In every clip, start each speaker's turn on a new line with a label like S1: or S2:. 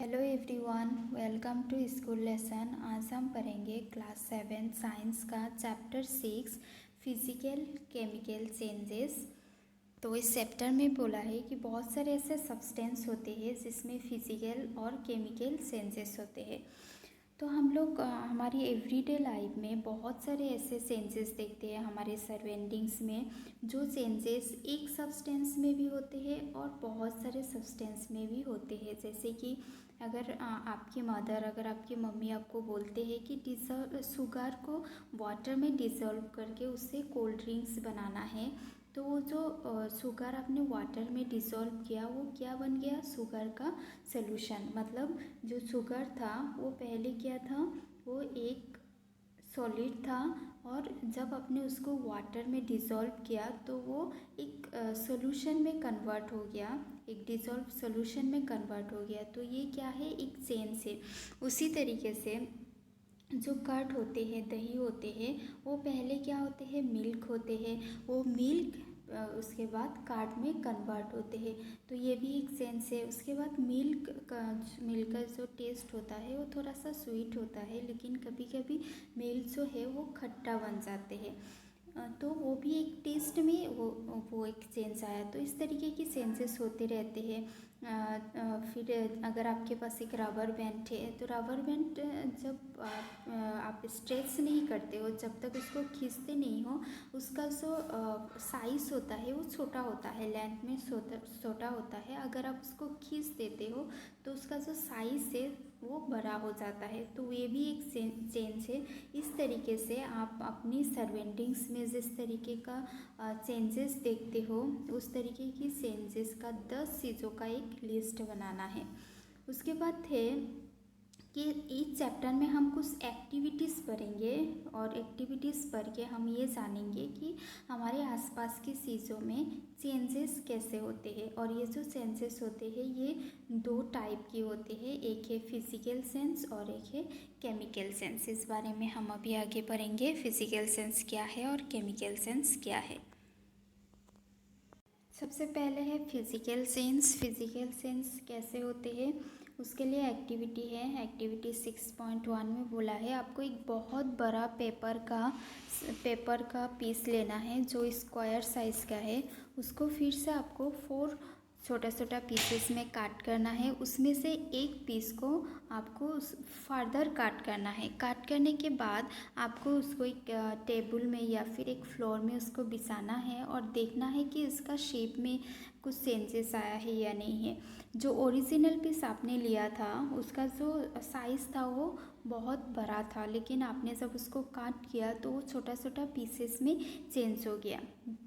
S1: Hello everyone, welcome to school lesson. आज हम पढ़ेंगे क्लास 7 साइंस का चैप्टर 6 फिजिकल केमिकल चेंजेस। तो इस चैप्टर में बोला है कि बहुत सारे ऐसे सब्सटेंस होते हैं जिसमें फिजिकल और केमिकल चेंजेस होते हैं। तो हम लोग हमारी एवरीडे लाइफ में बहुत सारे ऐसे चेंजेस देखते हैं हमारे सराउंडिंग्स में, जो चेंजेस एक सब्सटेंस में भी होते हैं और बहुत सारे सब्सटेंस में भी होते हैं। जैसे कि अगर अगर आपकी मम्मी आपको बोलते हैं कि शुगर को वाटर में डिज़ोल्व करके उससे कोल्ड ड्रिंक्स बनाना है, तो वो जो शुगर आपने वाटर में डिज़ोल्व किया वो क्या बन गया, शुगर का सॉल्यूशन। मतलब जो शुगर था वो पहले क्या था, वो एक सॉलिड था, और जब आपने उसको वाटर में डिज़ोल्व किया तो वो एक सॉल्यूशन में कन्वर्ट हो गया, एक डिज़ोल्व सॉल्यूशन में कन्वर्ट हो गया। तो ये क्या है, एक चेंज है। उसी तरीके से जो कर्ड होते हैं, दही होते हैं, वो पहले क्या होते हैं, मिल्क होते हैं। वो मिल्क उसके बाद कार्ड में कन्वर्ट होते हैं, तो ये भी एक सेंस है। उसके बाद मिल्क का जो टेस्ट होता है वो थोड़ा सा स्वीट होता है, लेकिन कभी कभी मिल्क जो है वो खट्टा बन जाते हैं, तो वो भी एक टेस्ट में वो एक चेंज आया। तो इस तरीके की चेंजेस होते रहते हैं। फिर अगर आपके पास एक रबर बैंड है, तो रबर बैंड जब आप स्ट्रेच नहीं करते हो, जब तक उसको खींचते नहीं हो, उसका जो साइज़ होता है वो छोटा होता है, लेंथ में छोटा होता है। अगर आप उसको खींच देते हो तो उसका जो साइज़ है वो बड़ा हो जाता है। तो ये भी एक चेंज है। इस तरीके से आप अपनी सराउंडिंग्स में जिस तरीके का चेंजेस देखते हो, उस तरीके की चेंजेस का 10 चीज़ों का एक लिस्ट बनाना है। उसके बाद है कि इस चैप्टर में हम कुछ एक्टिविटीज़ पढ़ेंगे, और एक्टिविटीज़ पढ़ के हम ये जानेंगे कि हमारे आसपास की चीज़ों में चेंजेस कैसे होते हैं। और ये जो चेंजेस होते हैं ये दो टाइप के होते हैं, एक है फिजिकल सेंस और एक है केमिकल सेंस। इस बारे में हम अभी आगे पढ़ेंगे, फिजिकल सेंस क्या है और केमिकल सेंस क्या है। सबसे पहले है फिजिकल सेंस। फिजिकल सेंस कैसे होते हैं, उसके लिए एक्टिविटी है। एक्टिविटी 6.1 में बोला है आपको एक बहुत बड़ा पेपर का पीस लेना है जो स्क्वायर साइज़ का है। उसको फिर से आपको 4 छोटा छोटा पीसेस में काट करना है। उसमें से एक पीस को आपको फर्दर काट करना है। काट करने के बाद आपको उसको एक टेबल में या फिर एक फ्लोर में उसको बिछाना है, और देखना है कि इसका शेप में कुछ चेंजेस आया है या नहीं है। जो ओरिजिनल पीस आपने लिया था उसका जो साइज़ था वो बहुत बड़ा था, लेकिन आपने जब उसको काट किया तो वो छोटा छोटा पीसेस में चेंज हो गया।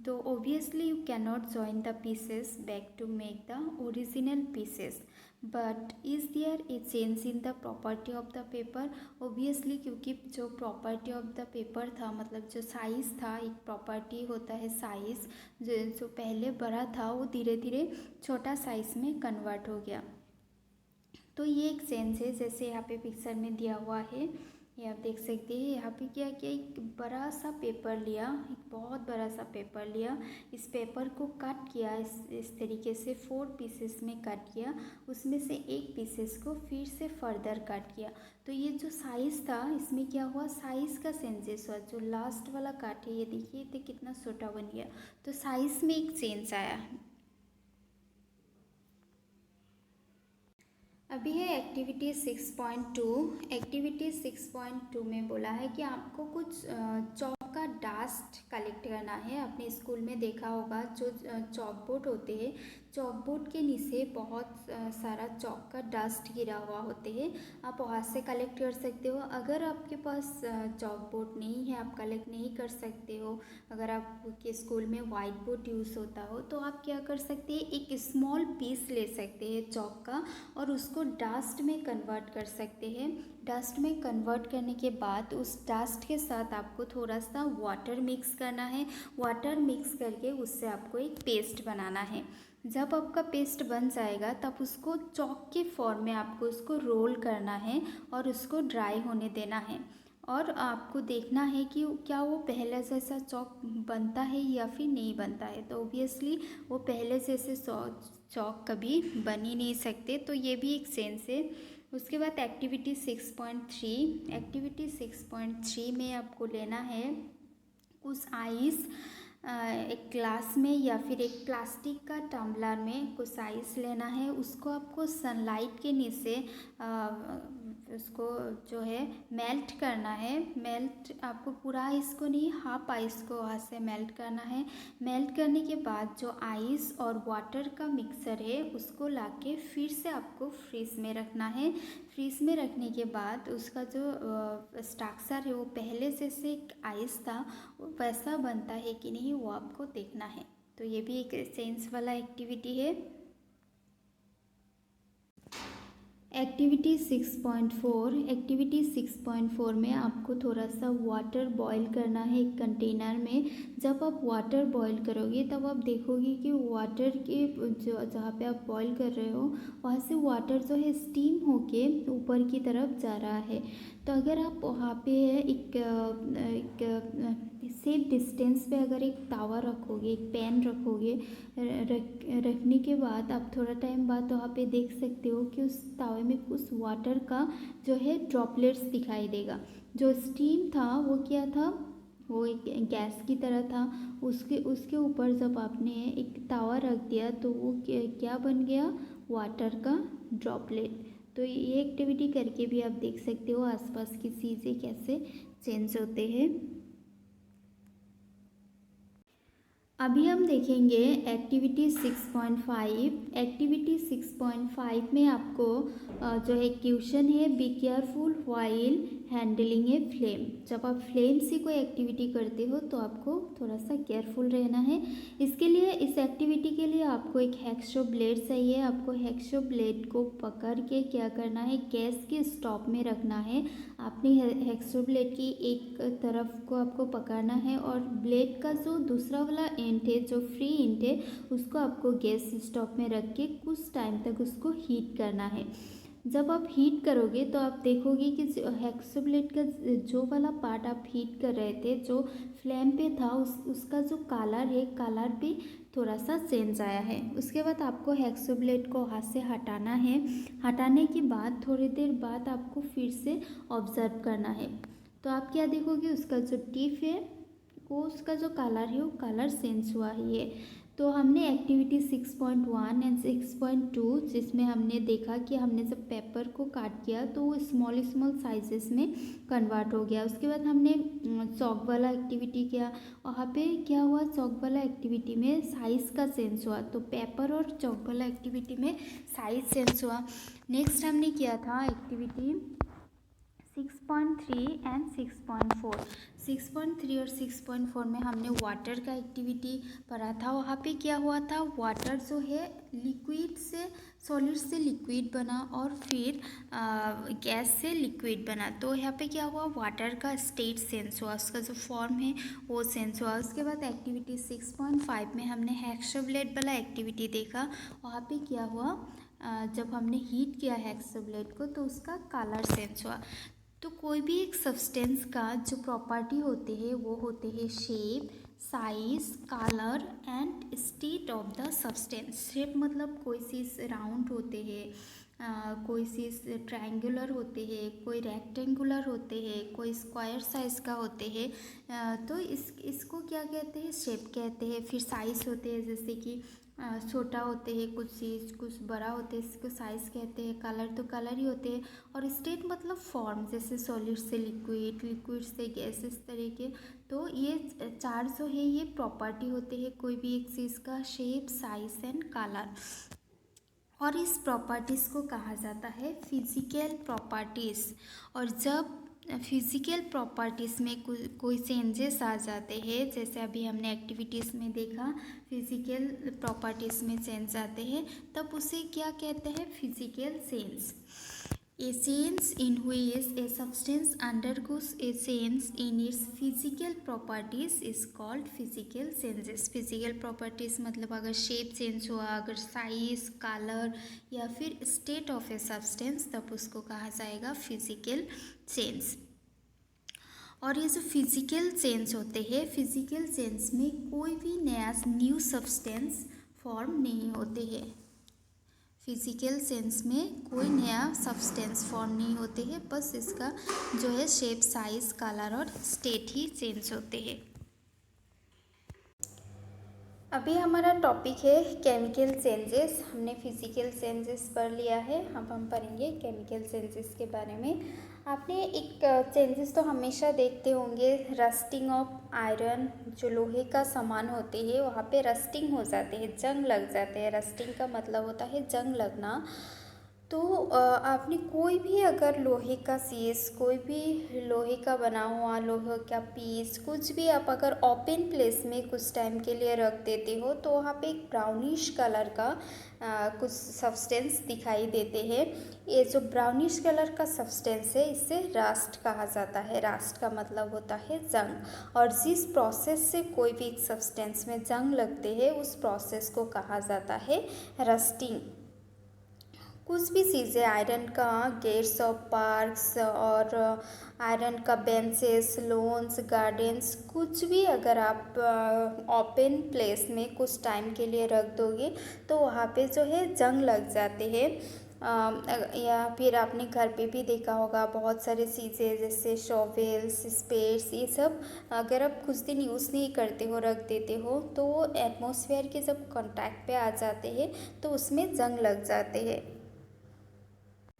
S1: तो obviously you can not join the pieces back to make the original pieces, but is there a change in the property of the paper. Obviously, क्योंकि जो प्रॉपर्टी ऑफ द पेपर था, मतलब जो size था, एक प्रॉपर्टी होता है size, जो पहले बड़ा था वो धीरे धीरे छोटा साइज़ में कन्वर्ट हो गया। तो ये एक सेंस है, जैसे यहाँ पे पिक्चर में दिया हुआ है, ये आप देख सकते हैं। यहाँ पे क्या किया, एक बड़ा सा पेपर लिया, एक बहुत बड़ा सा पेपर लिया, इस पेपर को कट किया, इस तरीके से 4 पीसेस में कट किया। उसमें से एक पीसेस को फिर से फर्दर कट किया। तो ये जो साइज़ था इसमें क्या हुआ, साइज़ का चेंजेस हुआ। जो लास्ट वाला काट है, ये देखिए तो कितना छोटा बन गया, तो साइज़ में एक चेंज आया। अभी है एक्टिविटी 6.2। एक्टिविटी 6.2 में बोला है कि आपको कुछ चौक का डस्ट कलेक्ट करना है। अपने स्कूल में देखा होगा जो चौक बोर्ड होते हैं, चौक बोर्ड के नीचे बहुत सारा चौक का डस्ट गिरा हुआ होते हैं, आप वहाँ से कलेक्ट कर सकते हो। अगर आपके पास चौक बोर्ड नहीं है, आप कलेक्ट नहीं कर सकते हो, अगर आपके स्कूल में वाइट बोर्ड यूज़ होता हो, तो आप क्या कर सकते हैं, एक स्मॉल पीस ले सकते हैं चौक का, और उसको डस्ट में कन्वर्ट कर सकते हैं। डस्ट में कन्वर्ट करने के बाद उस डस्ट के साथ आपको थोड़ा सा वाटर मिक्स करना है। वाटर मिक्स करके उससे आपको एक पेस्ट बनाना है। जब आपका पेस्ट बन जाएगा तब उसको चॉक के फॉर्म में आपको उसको रोल करना है और उसको ड्राई होने देना है। और आपको देखना है कि क्या वो पहले जैसा चॉक बनता है या फिर नहीं बनता है। तो ऑब्वियसली वो पहले जैसे चौक कभी बन ही नहीं सकते, तो ये भी एक सेंस है। उसके बाद एक्टिविटी 6.3, एक्टिविटी 6.3 में आपको लेना है कुछ आइस एक ग्लास में या फिर एक प्लास्टिक का टम्बलर में कुछ आइस लेना है। उसको आपको सनलाइट के नीचे उसको जो है मेल्ट करना है। मेल्ट आपको पूरा आइस को नहीं, हाफ आइस को वहाँ से मेल्ट करना है। मेल्ट करने के बाद जो आइस और वाटर का मिक्सर है उसको लाके फिर से आपको फ्रीज में रखना है। फ्रीज में रखने के बाद उसका जो स्ट्रक्चर है वो पहले जैसे एक आइस था वो वैसा बनता है कि नहीं वो आपको देखना है। तो ये भी एक सेंस वाला एक्टिविटी है। एक्टिविटी 6.4, एक्टिविटी 6.4 में आपको थोड़ा सा वाटर बॉईल करना है एक कंटेनर में। जब आप वाटर बॉईल करोगे तब आप देखोगे कि वाटर के जो जहाँ पे आप बॉईल कर रहे हो वहाँ से वाटर जो है स्टीम होके ऊपर की तरफ जा रहा है। तो अगर आप वहाँ पे एक सेफ डिस्टेंस पे अगर एक तावा रखोगे, एक पैन रखोगे, रखने के बाद आप थोड़ा टाइम बाद वहाँ पे देख सकते हो कि उस तावे में कुछ वाटर का जो है ड्रॉपलेट्स दिखाई देगा। जो स्टीम था वो क्या था, वो एक गैस की तरह था। उसके ऊपर जब आपने एक तावा रख दिया तो वो क्या बन गया, वाटर का ड्रॉपलेट। तो ये एक्टिविटी करके भी आप देख सकते हो आसपास की चीज़ें कैसे चेंज होते हैं। अभी हम देखेंगे एक्टिविटी 6.5। एक्टिविटी 6.5 में आपको जो है क्वेश्चन है, be careful while handling a flame. जब आप फ्लेम से कोई एक्टिविटी करते हो तो आपको थोड़ा सा केयरफुल रहना है। इसके लिए, इस एक्टिविटी के लिए आपको एक हैक्सो ब्लेड चाहिए। आपको हैक्सो ब्लेड को पकड़ के क्या करना है, गैस के स्टोव में रखना है। आपने हैक्सो ब्लेड की एक तरफ को आपको पकड़ना है और ब्लेड का जो दूसरा वाला एंड है, जो फ्री एंड है, उसको आपको गैस स्टोव में रख के कुछ टाइम तक उसको हीट करना है। जब आप हीट करोगे तो आप देखोगे कि हैक्सो ब्लेड का जो वाला पार्ट आप हीट कर रहे थे, जो फ्लेम पे था, उसका जो कलर है, कलर भी थोड़ा सा चेंज आया है। उसके बाद आपको हैक्सो ब्लेड को हाथ से हटाना है। हटाने के बाद थोड़ी देर बाद आपको फिर से ऑब्जर्व करना है। तो आप क्या देखोगे, उसका जो टिप है वो, उसका जो कलर है वो कलर चेंज हुआ है। तो हमने एक्टिविटी 6.1 एंड 6.2 जिसमें हमने देखा कि हमने जब पेपर को काट किया तो वो स्मॉल साइजेस में कन्वर्ट हो गया। उसके बाद हमने चौक वाला एक्टिविटी किया। वहाँ पे क्या हुआ, चौक वाला एक्टिविटी में साइज़ का चेंज हुआ। तो पेपर और चौक वाला एक्टिविटी में साइज़ चेंज हुआ। नेक्स्ट हमने किया था एक्टिविटी 6.3 एंड 6.4। 6.3 और 6.4 में हमने वाटर का एक्टिविटी पढ़ा था। वहाँ पे क्या हुआ था, वाटर जो है लिक्विड से सॉलिड से लिक्विड बना और फिर गैस से लिक्विड बना। तो यहाँ पे क्या हुआ, वाटर का स्टेट चेंज हुआ, उसका जो फॉर्म है वो चेंज हुआ। उसके बाद एक्टिविटी 6.5 में हमने हैक्सो ब्लेड वाला एक्टिविटी देखा। वहाँ पे क्या हुआ, जब हमने हीट किया हैक्सो ब्लेड को तो उसका कलर चेंज हुआ। तो कोई भी एक सब्सटेंस का जो प्रॉपर्टी होते हैं वो होते हैं shape, size, colour and state of the substance. Shape मतलब कोई चीज़ राउंड होते हैं, कोई चीज़ ट्रायंगुलर होते हैं, कोई रेक्टेंगुलर होते हैं, कोई स्क्वायर साइज़ का होते हैं। तो इसको क्या कहते हैं, शेप कहते हैं। फिर साइज़ होते हैं, जैसे कि छोटा होते हैं कुछ चीज़, कुछ बड़ा होते हैं, इसको साइज़ कहते हैं। कलर तो कलर ही होते हैं। और स्टेट मतलब फॉर्म, जैसे सॉलिड से लिक्विड, लिक्विड से गैस, इस तरीके। तो ये चार जो है ये प्रॉपर्टी होते हैं कोई भी एक चीज़ का, शेप, साइज एंड कलर। और इस प्रॉपर्टीज़ को कहा जाता है फिजिकल प्रॉपर्टीज़। और जब फिजिकल प्रॉपर्टीज़ में कोई चेंजेस आ जाते हैं, जैसे अभी हमने एक्टिविटीज़ में देखा फिजिकल प्रॉपर्टीज़ में चेंज आते हैं, तब उसे क्या कहते हैं, physical change. A change in which a substance undergoes a change in its physical properties is called physical changes। physical properties मतलब अगर shape change हुआ, अगर size, color या फिर state of a substance, तब उसको कहा जाएगा physical change। और ये जो फिजिकल चेंज होते हैं, फिजिकल चेंज में कोई भी नया न्यू सब्सटेंस फॉर्म नहीं होते हैं। फिजिकल सेंस में कोई नया सब्सटेंस फॉर्म नहीं होते हैं, बस इसका जो है शेप, साइज, कलर और स्टेट ही चेंज होते हैं। अभी हमारा टॉपिक है केमिकल चेंजेस। हमने फिजिकल चेंजेस पढ़ लिया है, अब हम पढ़ेंगे केमिकल चेंजेस के बारे में। आपने एक चेंजेस तो हमेशा देखते होंगे, रस्टिंग ऑफ आयरन। जो लोहे का सामान होते हैं वहाँ पे रस्टिंग हो जाते हैं, जंग लग जाते हैं। रस्टिंग का मतलब होता है जंग लगना। तो आपने कोई भी अगर लोहे का चीज़, कोई भी लोहे का बना हुआ लोहे का पीस, कुछ भी आप अगर ओपन प्लेस में कुछ टाइम के लिए रख देते हो तो वहाँ पे एक ब्राउनिश कलर का कुछ सब्सटेंस दिखाई देते हैं। ये जो ब्राउनिश कलर का सब्सटेंस है इसे रास्ट कहा जाता है। रास्ट का मतलब होता है जंग, और जिस प्रोसेस से कोई भी एक सब्सटेंस में जंग लगते हैं उस प्रोसेस को कहा जाता है रस्टिंग। कुछ भी चीज़ें, आयरन का गेट्स ऑफ पार्क्स और आयरन का बेंचेस, लॉन्स, गार्डन्स, कुछ भी अगर आप ओपन प्लेस में कुछ टाइम के लिए रख दोगे तो वहाँ पे जो है जंग लग जाते हैं। या फिर आपने घर पे भी देखा होगा बहुत सारे चीज़ें जैसे शॉवेल्स, स्पेड्स, ये सब अगर आप कुछ दिन यूज़ नहीं करते हो, रख देते हो, तो वो एटमॉस्फेयर के जब कांटेक्ट पे आ जाते हैं तो उसमें जंग लग जाते हैं।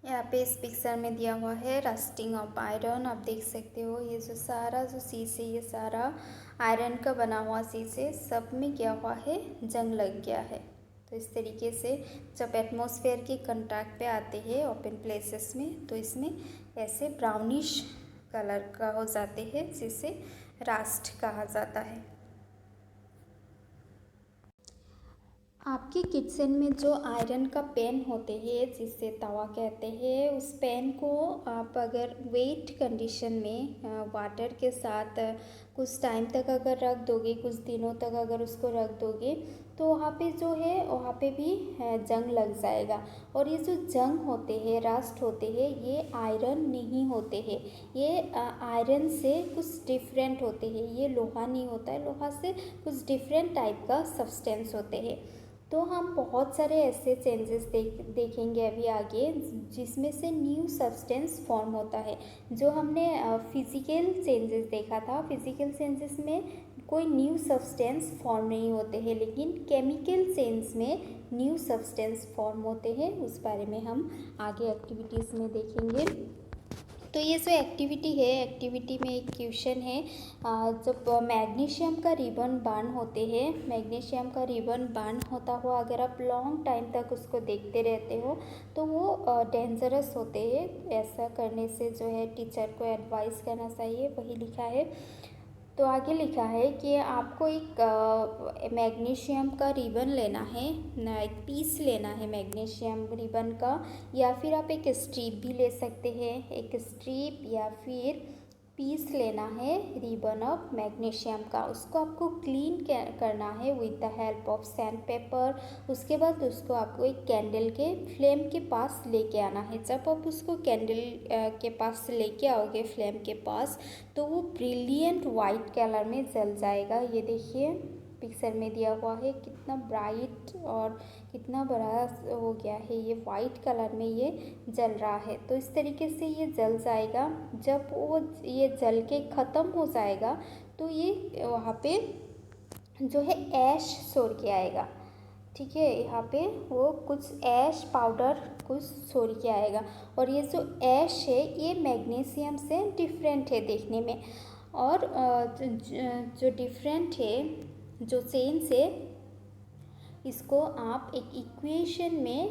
S1: यहाँ पे इस पिक्चर में दिया हुआ है रस्टिंग ऑफ आयरन। आप देख सकते हो ये जो सारा जो शीश है ये सारा आयरन का बना हुआ शीश है, सब में क्या हुआ है, जंग लग गया है। तो इस तरीके से जब एटमॉस्फेयर के कांटेक्ट पे आते हैं ओपन प्लेसेस में तो इसमें ऐसे ब्राउनिश कलर का हो जाते हैं, जिसे रास्ट कहा जाता है। आपके किचन में जो आयरन का पैन होते हैं जिसे तवा कहते हैं, उस पैन को आप अगर वेट कंडीशन में वाटर के साथ कुछ टाइम तक अगर रख दोगे, कुछ दिनों तक अगर उसको रख दोगे तो वहाँ पे जो है वहाँ पे भी जंग लग जाएगा। और ये जो जंग होते हैं, रस्ट होते हैं, ये आयरन नहीं होते हैं, ये आयरन से कुछ डिफरेंट होते हैं। ये लोहा नहीं होता है, लोहा से कुछ डिफरेंट टाइप का सब्सटेंस होते हैं। तो हम बहुत सारे ऐसे चेंजेस देखेंगे अभी आगे जिसमें से न्यू सब्सटेंस फॉर्म होता है। जो हमने फिजिकल चेंजेस देखा था, फिजिकल चेंजेस में कोई न्यू सब्सटेंस फॉर्म नहीं होते हैं, लेकिन केमिकल चेंज में न्यू सब्सटेंस फॉर्म होते हैं। उस बारे में हम आगे एक्टिविटीज़ में देखेंगे। तो ये जो एक्टिविटी है, एक्टिविटी में एक क्वेश्चन है, जब मैग्नीशियम का रिबन बार्न होते हैं, मैग्नीशियम का रिबन बार्न होता हुआ अगर आप लॉन्ग टाइम तक उसको देखते रहते हो तो वो डेंजरस होते हैं। ऐसा करने से जो है टीचर को एडवाइस करना चाहिए, वही लिखा है। तो आगे लिखा है कि आपको एक मैग्नीशियम का रिबन लेना है, एक पीस लेना है मैग्नीशियम रिबन का, या फिर आप एक स्ट्रिप भी ले सकते हैं। एक स्ट्रिप या फिर पीस लेना है रिबन ऑफ मैग्नीशियम का। उसको आपको क्लीन करना है with the help of sand paper. उसके बाद उसको आपको एक कैंडल के फ्लेम के पास लेके आना है। जब आप उसको कैंडल के पास लेके आओगे फ्लेम के पास तो वो ब्रिलियंट वाइट कलर में जल जाएगा। ये देखिए पिक्चर में दिया हुआ है, कितना ब्राइट और कितना बड़ा हो गया है, ये वाइट कलर में ये जल रहा है। तो इस तरीके से ये जल जाएगा। जब वो ये जल के ख़त्म हो जाएगा तो ये वहाँ पे जो है ऐश छोड़ के आएगा। ठीक है, यहाँ पे वो कुछ ऐश पाउडर कुछ छोड़ के आएगा। और ये जो ऐश है ये मैग्नीशियम से डिफरेंट है देखने में। और जो डिफरेंट है, जो चेंज है, इसको आप एक इक्वेशन में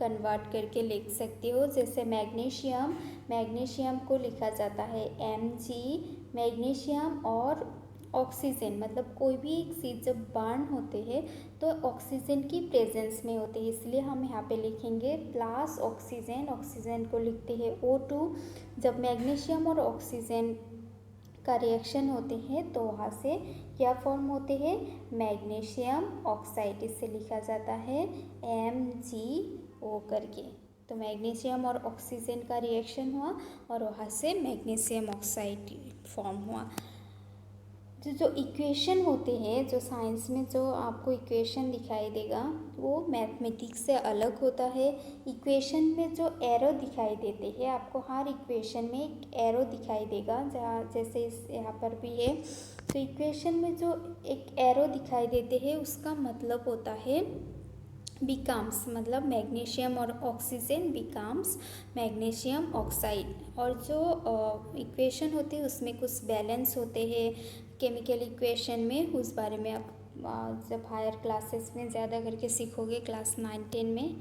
S1: कन्वर्ट करके लिख सकते हो। जैसे मैग्नीशियम को लिखा जाता है Mg, मैग्नीशियम और ऑक्सीजन, मतलब कोई भी एक चीज़ जब बर्न होते हैं तो ऑक्सीजन की प्रेजेंस में होते हैं, इसलिए हम यहाँ पे लिखेंगे प्लस ऑक्सीजन। ऑक्सीजन को लिखते हैं O2। जब मैग्नीशियम और ऑक्सीजन का रिएक्शन होते हैं तो वहाँ से क्या फॉर्म होते हैं, मैग्नीशियम ऑक्साइड। इससे लिखा जाता है MgO करके। तो मैग्नीशियम और ऑक्सीजन का रिएक्शन हुआ और वहाँ से मैग्नीशियम ऑक्साइड फॉर्म हुआ। तो जो इक्वेशन होते हैं, जो साइंस में जो आपको इक्वेशन दिखाई देगा वो मैथमेटिक्स से अलग होता है। इक्वेशन में जो एरो दिखाई देते हैं, आपको हर इक्वेशन में एक एरो दिखाई देगा, जहाँ जैसे इस यहाँ पर भी है। तो इक्वेशन में जो एक एरो दिखाई देते हैं उसका मतलब होता है बिकाम्स, मतलब मैग्नीशियम और ऑक्सीजन बिकाम्स मैग्नीशियम ऑक्साइड। और जो इक्वेशन होती है उसमें कुछ बैलेंस होते हैं केमिकल इक्वेशन में, उस बारे में आप जब हायर क्लासेस में ज़्यादा करके सीखोगे, क्लास 9-10 में।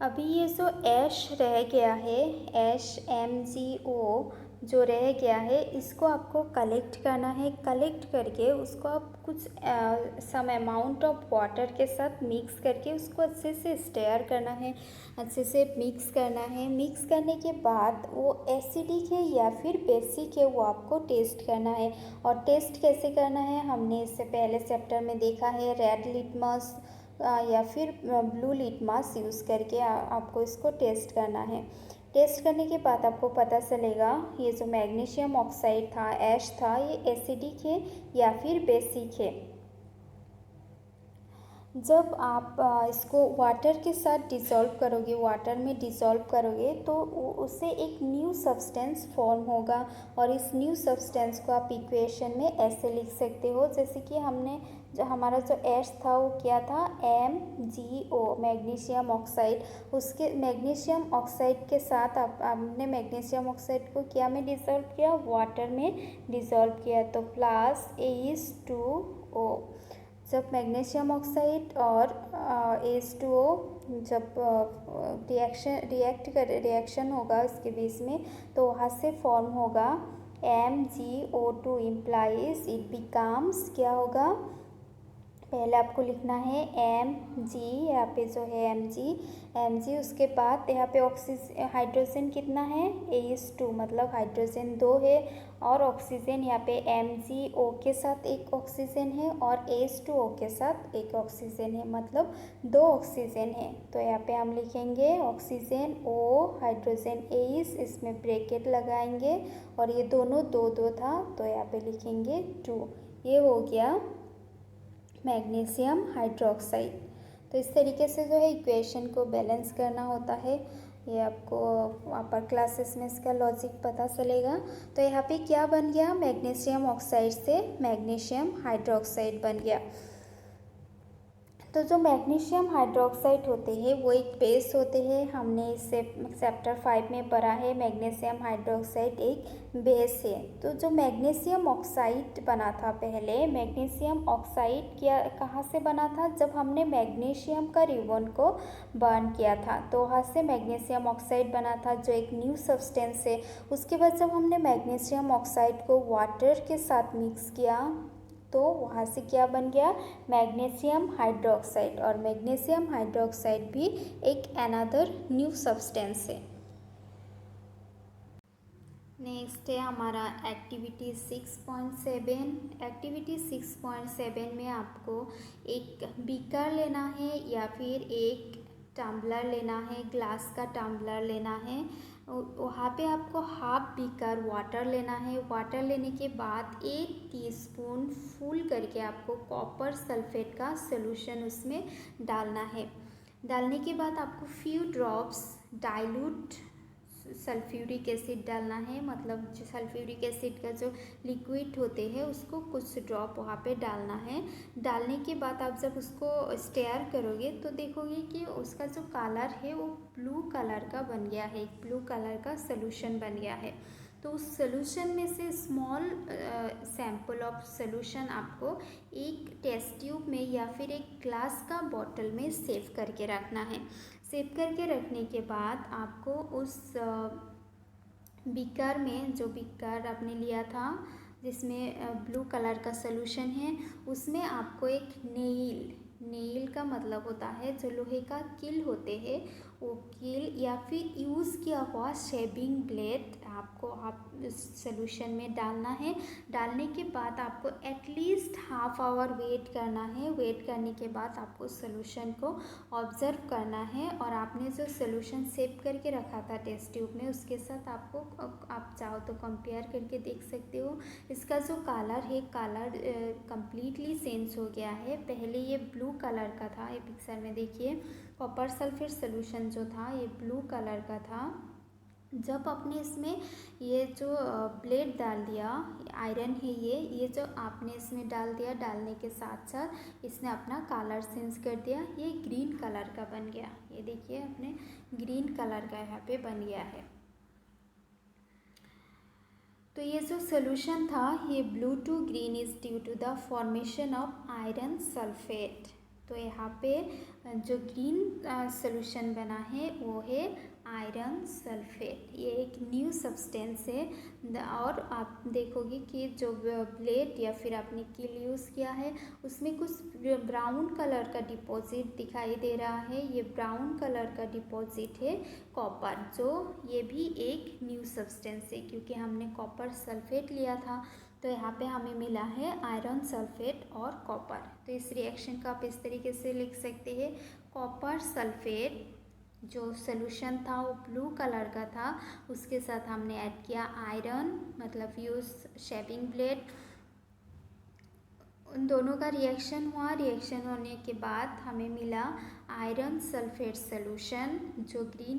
S1: अभी ये जो ऐश रह गया है, HMgO जो रह गया है, इसको आपको कलेक्ट करना है। कलेक्ट करके उसको आप कुछ सम अमाउंट ऑफ वाटर के साथ मिक्स करके उसको अच्छे से स्टेयर करना है, अच्छे से मिक्स करना है। मिक्स करने के बाद वो एसिडिक है या फिर बेसिक है वो आपको टेस्ट करना है। और टेस्ट कैसे करना है हमने इससे पहले चैप्टर में देखा है, रेड लिटमस या फिर ब्लू लिटमस यूज़ करके आपको इसको टेस्ट करना है। टेस्ट करने के बाद आपको पता चलेगा ये जो मैग्नीशियम ऑक्साइड था, ऐश था, ये एसिडिक है या फिर बेसिक है। जब आप इसको वाटर के साथ डिसॉल्व करोगे, वाटर में डिसॉल्व करोगे तो उससे एक न्यू सब्सटेंस फॉर्म होगा। और इस न्यू सब्सटेंस को आप इक्वेशन में ऐसे लिख सकते हो, जैसे कि हमने जो हमारा जो ऐश था वो क्या था, MgO मैग्नीशियम ऑक्साइड। उसके मैग्नीशियम ऑक्साइड के साथ आपने मैग्नीशियम ऑक्साइड को क्या में डिसॉल्व किया, वाटर में डिसॉल्व किया, तो प्लस H2O। जब मैग्नीशियम ऑक्साइड और H2O जब रिएक्शन होगा इसके बीच में, तो वहाँ से फॉर्म होगा MgO2 इम्प्लाइज इट बिकम्स, क्या होगा, पहले आपको लिखना है Mg, यहाँ पे जो है Mg, उसके बाद यहाँ पे ऑक्सीजन हाइड्रोजन कितना है, H2, मतलब हाइड्रोजन 2 है, और ऑक्सीजन यहाँ पे MgO के साथ एक ऑक्सीजन है और H2O के साथ एक ऑक्सीजन है, मतलब 2 ऑक्सीजन है। तो यहाँ पे हम लिखेंगे ऑक्सीजन O, हाइड्रोजन H, इसमें ब्रैकेट लगाएंगे और ये दोनों 2-2 था, तो यहाँ पे लिखेंगे 2। ये हो गया मैग्नीशियम हाइड्रोक्साइड। तो इस तरीके से जो है इक्वेशन को बैलेंस करना होता है। ये आपको अपर क्लासेस में इसका लॉजिक पता चलेगा। तो यहाँ पे क्या बन गया, मैग्नीशियम ऑक्साइड से मैग्नीशियम हाइड्रोक्साइड बन गया। तो जो मैग्नीशियम हाइड्रोक्साइड होते हैं वो एक बेस होते हैं, हमने इससे चैप्टर 5 में पढ़ा है, मैग्नीशियम हाइड्रोक्साइड एक बेस है। तो जो मैग्नीशियम ऑक्साइड बना था पहले, मैग्नीशियम ऑक्साइड क्या कहाँ से बना था, जब हमने मैग्नीशियम का रिबन को बर्न किया था तो वहाँ से मैग्नीशियम ऑक्साइड बना था, जो एक न्यू सब्सटेंस है। उसके बाद जब हमने मैग्नीशियम ऑक्साइड को वाटर के साथ मिक्स किया तो वहाँ से क्या बन गया, मैग्नीशियम हाइड्रोक्साइड। और मैग्नीशियम हाइड्रोक्साइड भी एक अनदर न्यू सब्सटेंस है। नेक्स्ट है हमारा एक्टिविटी 6.7। एक्टिविटी 6.7 में आपको एक बीकर लेना है या फिर एक टम्बलर लेना है, ग्लास का टम्बलर लेना है। वहाँ पे आपको हाफ बीकर वाटर लेना है। वाटर लेने के बाद 1 टीस्पून फुल करके आपको कॉपर सल्फेट का सोल्यूशन उसमें डालना है। डालने के बाद आपको few drops dilute sulphuric acid डालना है, मतलब जो सल्फ्यूरिक एसिड का जो लिक्विड होते हैं उसको कुछ ड्रॉप वहाँ पे डालना है। डालने के बाद आप जब उसको स्टेयर करोगे तो देखोगे कि उसका जो कलर है वो ब्लू कलर का बन गया है, एक ब्लू कलर का सोल्यूशन बन गया है। तो उस सोल्यूशन में से स्मॉल सैंपल ऑफ सोल्यूशन आपको एक टेस्ट ट्यूब में या फिर एक ग्लास का बॉटल में सेव करके रखना है। सेव करके रखने के बाद आपको उस बीकर में, जो बीकर आपने लिया था जिसमें ब्लू कलर का सोल्यूशन है, उसमें आपको एक नेल नेल का मतलब होता है जो लोहे का कील होते हैं, वो कील या फिर यूज़ किया हुआ शेविंग ब्लेड आपको सोल्यूशन में डालना है। डालने के बाद आपको एटलीस्ट हाफ आवर वेट करना है। वेट करने के बाद आपको सोल्यूशन को ऑब्जर्व करना है, और आपने जो सोल्यूशन सेव करके रखा था टेस्ट ट्यूब में उसके साथ आपको आप चाहो तो कंपेयर करके देख सकते हो। इसका जो कलर है, कलर कम्प्लीटली चेंज हो गया है। पहले ये ब्लू कलर का था, ये पिक्चर में देखिए कॉपर सल्फेट सोल्यूशन जो था ये ब्लू कलर का था। जब आपने इसमें ये जो ब्लेड डाल दिया, आयरन है ये जो आपने इसमें डाल दिया, डालने के साथ साथ इसने अपना कलर चेंज कर दिया, ये ग्रीन कलर का बन गया। ये देखिए अपने ग्रीन कलर का यहाँ पे बन गया है। तो ये जो सोल्यूशन था ये blue to green is due to the formation of iron sulphate. तो यहाँ पे जो ग्रीन सोल्यूशन बना है वो है आयरन सल्फेट। ये एक न्यू सब्सटेंस है, और आप देखोगे कि जो ब्लेड या फिर आपने कील यूज़ किया है उसमें कुछ ब्राउन कलर का डिपॉजिट दिखाई दे रहा है। ये ब्राउन कलर का डिपॉजिट है कॉपर, जो ये भी एक न्यू सब्सटेंस है क्योंकि हमने कॉपर सल्फेट लिया था। तो यहाँ पे हमें मिला है आयरन सल्फेट और कॉपर। तो इस रिएक्शन को आप इस तरीके से लिख सकते हैं, कॉपर सल्फेट जो सोल्यूशन था वो ब्लू कलर का था, उसके साथ हमने ऐड किया आयरन, मतलब यूज शेविंग ब्लेड। उन दोनों का रिएक्शन हुआ, रिएक्शन होने के बाद हमें मिला आयरन सल्फेट सोल्यूशन जो ग्रीन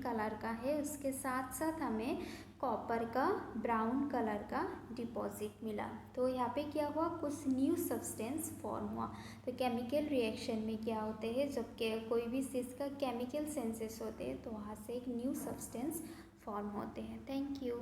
S1: कलर का है। उसके साथ साथ हमें कॉपर का ब्राउन कलर का डिपॉजिट मिला। तो यहाँ पे क्या हुआ, कुछ न्यू सब्सटेंस फॉर्म हुआ। तो केमिकल रिएक्शन में क्या होते हैं, जब कोई भी चीज़ का केमिकल सेंसेस होते हैं तो वहाँ से एक न्यू सब्सटेंस फॉर्म होते हैं। Thank you.